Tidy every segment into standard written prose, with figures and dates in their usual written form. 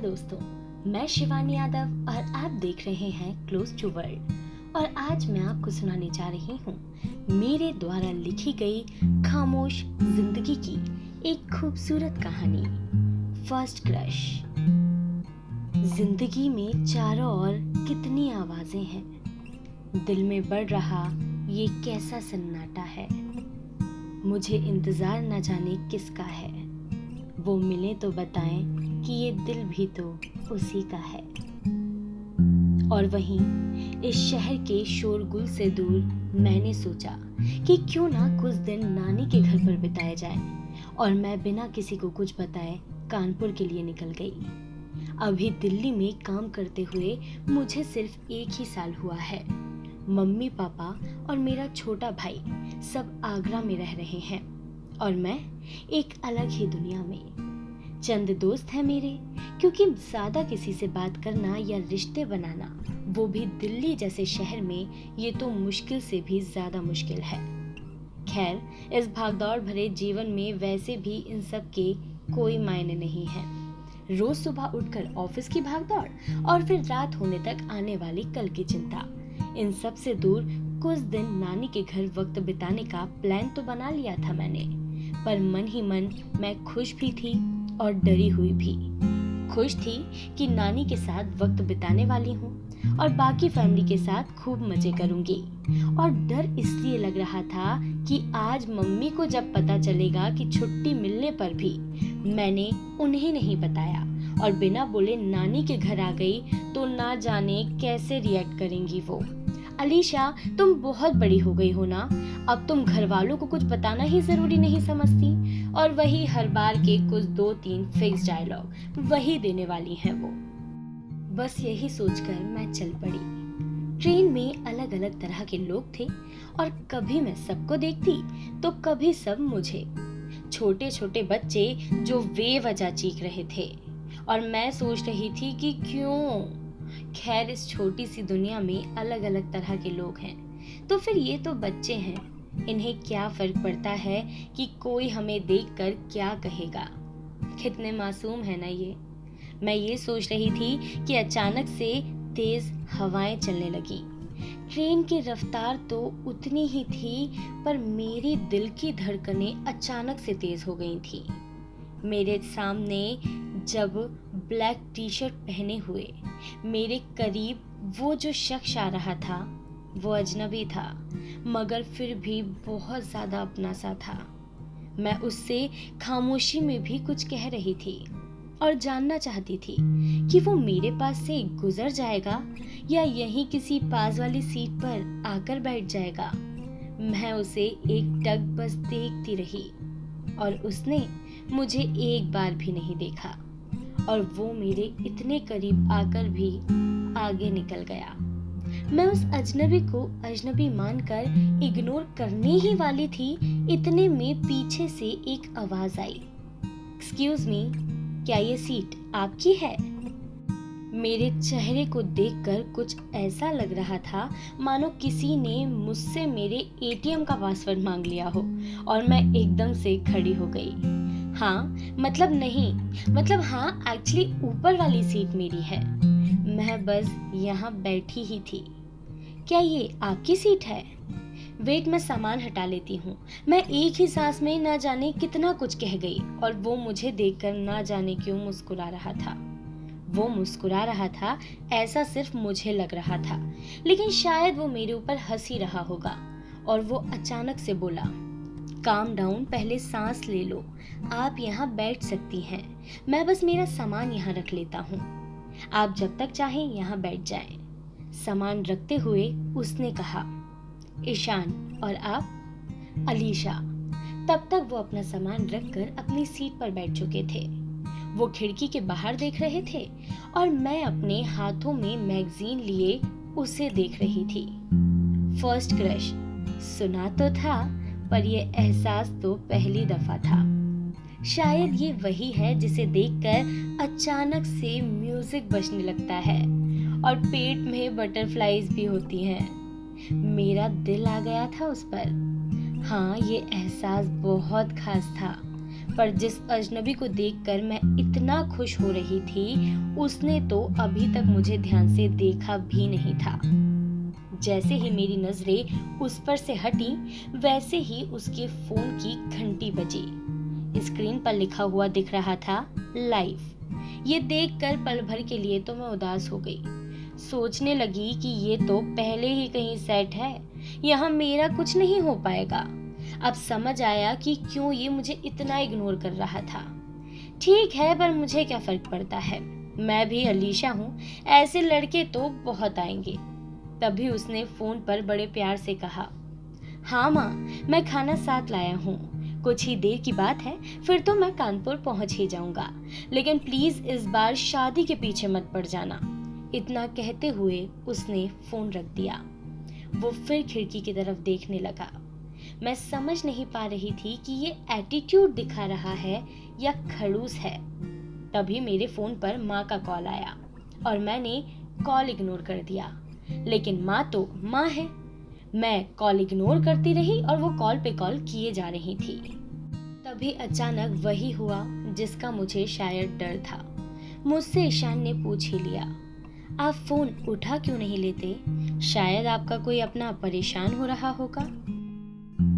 दोस्तों, मैं शिवानी यादव और आप देख रहे हैं क्लोज टू वर्ल्ड। और आज मैं आपको सुनाने जा रही हूँ मेरे द्वारा लिखी गई खामोश जिंदगी की एक खूबसूरत कहानी, फर्स्ट क्रश। जिंदगी में चारों ओर कितनी आवाजें हैं, दिल में बढ़ रहा ये कैसा सन्नाटा है। मुझे इंतजार न जाने किसका है, वो मिले तो बताएं कि ये दिल भी तो उसी का है। और वहीं इस शहर के शोरगुल से दूर मैंने सोचा कि क्यों ना कुछ दिन नानी के घर पर बिताए जाएं, और मैं बिना किसी को कुछ बताए कानपुर के लिए निकल गई। अभी दिल्ली में काम करते हुए मुझे सिर्फ 1 ही साल हुआ है। मम्मी पापा और मेरा छोटा भाई सब आगरा में रह रहे हैं और मैं एक अलग ही दुनिया में। चंद दोस्त हैं मेरे, क्योंकि ज्यादा किसी से बात करना या रिश्ते बनाना, वो भी दिल्ली जैसे शहर में, ये तो मुश्किल से भी ज्यादा मुश्किल है। खैर, इस भागदौड़ भरे जीवन में वैसे भी इन सब के कोई मायने नहीं है। रोज सुबह उठकर ऑफिस की भागदौड़ और फिर रात होने तक आने वाली कल की चिंता, इन सब से दूर कुछ दिन नानी के घर वक्त बिताने का प्लान तो बना लिया था मैंने, पर मन ही मन मैं खुश भी थी और डरी हुई भी। खुश थी कि नानी के साथ वक्त बिताने वाली हूँ और बाकी फैमिली के साथ खूब मजे करूंगी, और डर इसलिए लग रहा था कि आज मम्मी को जब पता चलेगा कि छुट्टी मिलने पर भी मैंने उन्हें नहीं बताया और बिना बोले नानी के घर आ गई तो ना जाने कैसे रिएक्ट करेंगी वो। अलीशा, तुम बहुत बड़ी हो गई हो ना, अब तुम घर वालों को कुछ बताना ही जरूरी नहीं समझती। और वही हर बार के कुछ 2-3 फिक्स डायलॉग वही देने वाली हैं वो। बस यही सोचकर मैं चल पड़ी। ट्रेन में अलग अलग तरह के लोग थे और कभी मैं सबको देखती तो कभी सब मुझे। छोटे छोटे बच्चे जो बेवजह चीख रहे थे और मैं सोच रही थी कि क्यों। खैर, इस छोटी सी दुनिया में अलग अलग तरह के लोग हैं, तो फिर ये तो बच्चे हैं, इन्हें क्या फर्क पड़ता है कि कोई हमें देखकर क्या कहेगा। कितने मासूम है ना ये। मैं ये सोच रही थी कि अचानक से तेज हवाएं चलने लगी। ट्रेन की रफ्तार तो उतनी ही थी, पर मेरी दिल की धड़कनें अचानक से तेज हो गई थी। मेरे सामने जब ब्लैक टी शर्ट पहने हुए मेरे करीब वो जो शख्स आ रहा था, वो अजनबी था मगर फिर भी बहुत ज्यादा अपना सा था। मैं उससे खामोशी में भी कुछ कह रही थी और जानना चाहती थी कि वो मेरे पास से गुजर जाएगा या यहीं किसी पास वाली सीट पर आकर बैठ जाएगा। मैं उसे एक टक बस देखती रही और उसने मुझे एक बार भी नहीं देखा, और वो मेरे इतने करीब आकर भी आगे निकल गया। मैं उस अजनबी को अजनबी मानकर इग्नोर करने ही वाली थी, इतने में पीछे से एक आवाज आई, एक्सक्यूज मी, क्या ये सीट आपकी है? मेरे चेहरे को देखकर कुछ ऐसा लग रहा था मानो किसी ने मुझसे मेरे एटीएम का पासवर्ड मांग लिया हो, और मैं एकदम से खड़ी हो गई। हाँ, मतलब नहीं, मतलब हाँ, एक्चुअली ऊपर वाली सीट मेरी है, मैं बस यहाँ बैठी ही थी। क्या ये आपकी सीट है? वेट, मैं सामान हटा लेती हूँ। मैं एक ही सांस में ना जाने कितना कुछ कह गई, और वो मुझे देखकर ना जाने क्यों मुस्कुरा रहा था। वो मुस्कुरा रहा था ऐसा सिर्फ मुझे लग रहा था, लेकिन शायद वो मेरे ऊपर हंस ही रहा होगा। और वो अचानक से बोला, काम डाउन, पहले सांस ले लो, आप यहाँ बैठ सकती हैं, मैं बस मेरा सामान यहाँ रख लेता हूँ, आप जब तक चाहें यहाँ बैठ जाएं। सामान रखते हुए उसने कहा, ईशान, और आप? अलीशा। तब तक वो अपना सामान रखकर अपनी सीट पर बैठ चुके थे। वो खिड़की के बाहर देख रहे थे और मैं अपने हाथों में मैगजीन लिए उसे देख रही थी। फर्स्ट क्रश सुना तो था, पर ये एहसास तो पहली दफा था। शायद ये वही है जिसे देखकर अचानक से म्यूजिक बजने लगता है और पेट में बटरफ्लाईज भी होती हैं। मेरा दिल आ गया था उस पर। हाँ, ये एहसास बहुत खास था, पर जिस अजनबी को देखकर मैं इतना खुश हो रही थी, उसने तो अभी तक मुझे ध्यान से देखा भी नहीं था। जैसे ही मेरी नजरें उस पर से हटी, वैसे ही उसके फोन की घंटी बजी। स्क्रीन पर लिखा हुआ दिख रहा था लाइव। ये देखकर पल भर के लिए तो मैं उदास हो गई। सोचने लगी कि ये तो पहले ही कहीं सेट है, यहाँ मेरा कुछ नहीं हो पाएगा। अब समझ आया कि क्यों ये मुझे इतना इग्नोर कर रहा था। ठीक है, पर मुझे क्या फर्क पड़ता है, मैं भी अलीशा हूँ, ऐसे लड़के तो बहुत आएंगे। तभी उसने फोन पर बड़े प्यार से कहा, हाँ माँ, मैं खाना साथ लाया हूँ, कुछ ही देर की बात है, फिर तो मैं कानपुर पहुंच ही जाऊंगा, लेकिन प्लीज इस बार शादी के पीछे मत पड़ जाना। इतना कहते हुए उसने फोन रख दिया। वो फिर खिड़की की तरफ देखने लगा। मैं समझ नहीं पा रही थी कि ये एटीट्यूड दिखा रहा है या खड़ूस है। तभी मेरे फोन पर माँ का कॉल आया और मैंने कॉल इग्नोर कर दिया, लेकिन माँ तो माँ है। मैं कॉल इग्नोर करती रही और वो कॉल पे कॉल किए जा रही थी। तभी अचानक वही हुआ जिसका मुझे शायद डर था। मुझसे ईशान ने पूछ ही लिया, आप फोन उठा क्यों नहीं लेते? शायद आपका कोई अपना परेशान हो रहा होगा।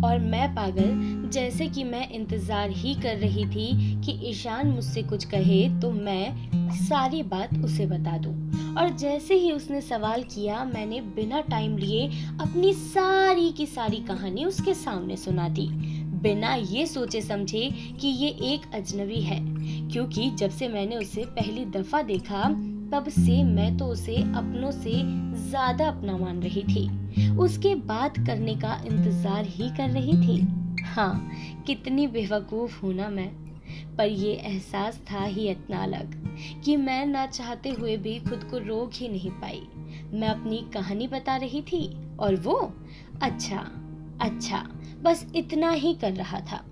और मैं पागल, जैसे कि मैं इंतजार ही कर रही थी कि ईशान मुझसे कुछ कहे तो मैं सारी बात उसे बता दूं। और जैसे ही उसने सवाल किया, मैंने बिना टाइम लिए अपनी सारी की सारी कहानी उसके सामने सुना दी, बिना ये सोचे समझे कि ये एक अजनबी है। क्योंकि जब से मैंने उसे पहली दफा देखा, तब से मैं तो उसे अपनों से ज्यादा अपना मान रही थी, उसके बात करने का इंतजार ही कर रही थी। हाँ, कितनी बेवकूफ हूं ना मैं। पर ये एहसास था ही इतना अलग कि मैं ना चाहते हुए भी खुद को रोक ही नहीं पाई। मैं अपनी कहानी बता रही थी और वो अच्छा अच्छा बस इतना ही कर रहा था।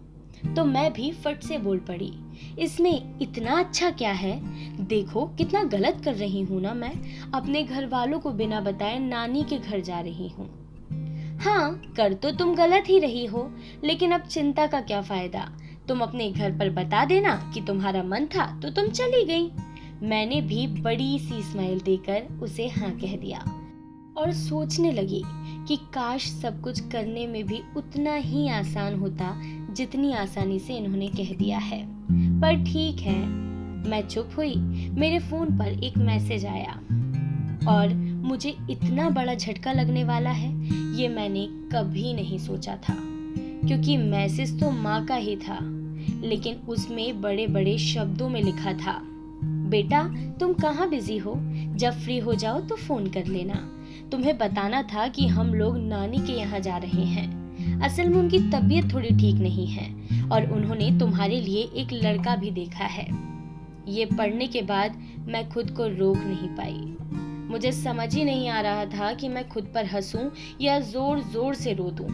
तो मैं भी फट से बोल पड़ी, इसमें इतना अच्छा क्या है? देखो कितना गलत कर रही हूँ ना मैं, अपने घर वालों को बिना बताए नानी के घर जा रही हूँ। हाँ, कर तो तुम गलत ही रही हो, लेकिन अब चिंता का क्या फायदा? तुम अपने घर पर बता देना कि तुम्हारा मन था तो तुम चली गई। मैंने भी बड़ी सी स्माइल देकर उसे हाँ कह दिया और सोचने लगी कि काश सब कुछ करने में भी उतना ही आसान होता जितनी आसानी से इन्होंने कह दिया है। पर ठीक है, मैं चुप हुई। मेरे फोन पर एक मैसेज आया और मुझे इतना बड़ा झटका लगने वाला है ये मैंने कभी नहीं सोचा था, क्योंकि मैसेज तो माँ का ही था, लेकिन उसमें बड़े बड़े शब्दों में लिखा था, बेटा तुम कहाँ बिजी हो, जब फ्री हो जाओ तो फोन कर लेना। तुम्हें बताना था कि हम लोग नानी के यहाँ जा रहे हैं। असल में उनकी तबीयत थोड़ी ठीक नहीं है और उन्होंने तुम्हारे लिए एक लड़का भी देखा है। ये पढ़ने के बाद मैं खुद को रोक नहीं पाई। मुझे समझ ही नहीं आ रहा था कि मैं खुद पर हंसूं या जोर जोर से रो दूं।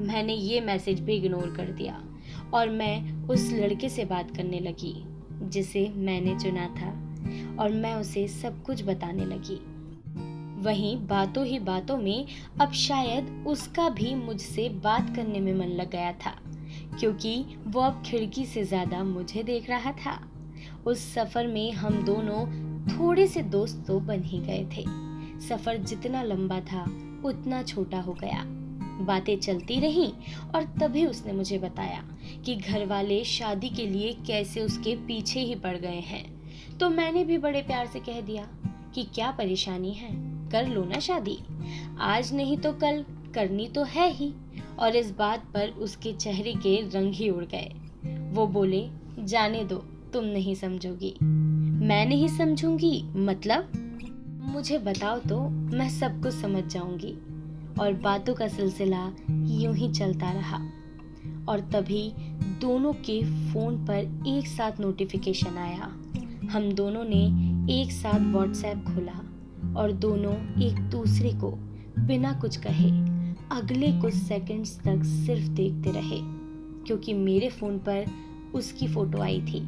मैंने ये मैसेज भी इग्नोर कर दिया और मैं उस लड़के से बात करने लगी जिसे मैंने चुना था और मैं उसे सब कुछ बताने लगी। वहीं बातों ही बातों में अब शायद उसका भी मुझसे बात करने में मन लग गया था, क्योंकि वो अब खिड़की से ज्यादा मुझे देख रहा था। उस सफर में हम दोनों थोड़े से दोस्त तो बन ही गए थे। सफर जितना लंबा था उतना छोटा हो गया। बातें चलती रहीं और तभी उसने मुझे बताया कि घर वाले शादी के लिए कैसे उसके पीछे ही पड़ गए हैं। तो मैंने भी बड़े प्यार से कह दिया कि क्या परेशानी है, कर लो ना शादी, आज नहीं तो कल करनी तो है ही। और इस बात पर उसके चेहरे के रंग ही उड़ गए। वो बोले, जाने दो, तुम नहीं समझोगी। मैं नहीं समझूंगी मतलब? मुझे बताओ तो मैं सब कुछ समझ जाऊंगी। और बातों का सिलसिला यूं ही चलता रहा और तभी दोनों के फोन पर एक साथ नोटिफिकेशन आया। हम दोनों ने एक साथ व्हाट्सएप खोला और दोनों एक दूसरे को बिना कुछ कहे अगले कुछ सेकंड्स तक सिर्फ देखते रहे, क्योंकि मेरे फोन पर उसकी फोटो आई थी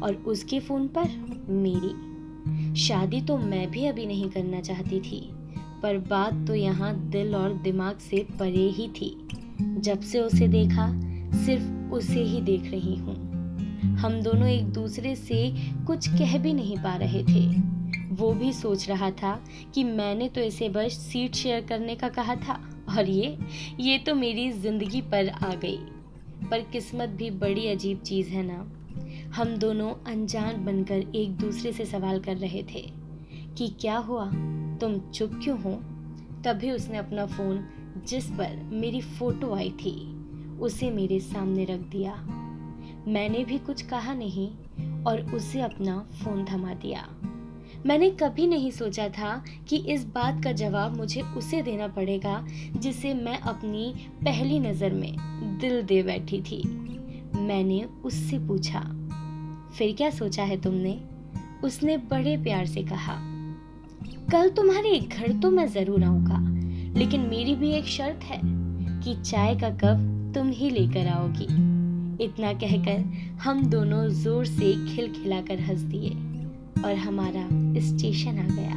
और उसके फोन पर मेरी। शादी तो मैं भी अभी नहीं करना चाहती थी, पर बात तो यहाँ दिल और दिमाग से परे ही थी। जब से उसे देखा सिर्फ उसे ही देख रही हूँ। हम दोनों एक दूसरे से कुछ कह भी नहीं पा रहे थे। वो भी सोच रहा था कि मैंने तो इसे बस सीट शेयर करने का कहा था और ये तो मेरी जिंदगी पर आ गई। पर किस्मत भी बड़ी अजीब चीज़ है ना। हम दोनों अनजान बनकर एक दूसरे से सवाल कर रहे थे कि क्या हुआ, तुम चुप क्यों हो। तभी उसने अपना फ़ोन, जिस पर मेरी फ़ोटो आई थी, उसे मेरे सामने रख दिया। मैंने भी कुछ कहा नहीं और उसे अपना फ़ोन थमा दिया। मैंने कभी नहीं सोचा था कि इस बात का जवाब मुझे उसे देना पड़ेगा जिसे मैं अपनी पहली नज़र में दिल दे बैठी थी। मैंने उससे पूछा, फिर क्या सोचा है तुमने? उसने बड़े प्यार से कहा, कल तुम्हारे घर तो मैं ज़रूर आऊँगा, लेकिन मेरी भी एक शर्त है कि चाय का कप तुम ही लेकर आओगी। इतना कहकर हम दोनों जोर से खिलखिलाकर हंस दिए और हमारा स्टेशन आ गया।